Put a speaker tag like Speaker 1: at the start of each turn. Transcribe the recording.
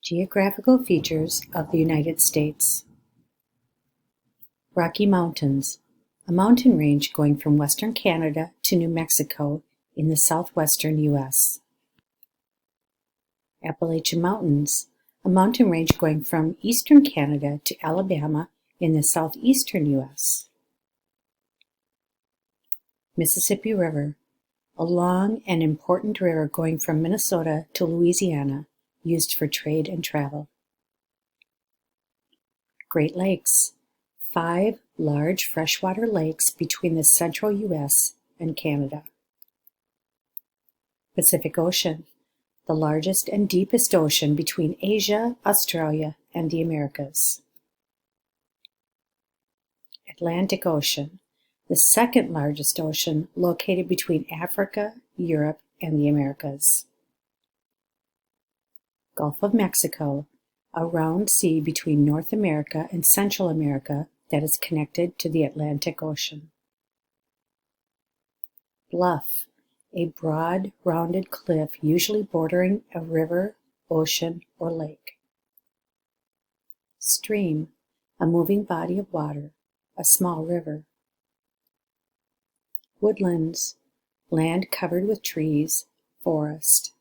Speaker 1: Geographical features of the United States. Rocky Mountains, a mountain range going from western Canada to New Mexico in the southwestern U.S. Appalachian Mountains, a mountain range going from eastern Canada to Alabama in the southeastern U.S. Mississippi River, a long and important river going from Minnesota to Louisiana, used for trade and travel. Great Lakes, 5 large freshwater lakes between the central U.S. and Canada. Pacific Ocean, the largest and deepest ocean between Asia, Australia, and the Americas. Atlantic Ocean, the second largest ocean located between Africa, Europe, and the Americas. Gulf of Mexico, a round sea between North America and Central America that is connected to the Atlantic Ocean. Bluff, a broad, rounded cliff usually bordering a river, ocean, or lake. Stream, a moving body of water, a small river. Woodlands, land covered with trees, forest.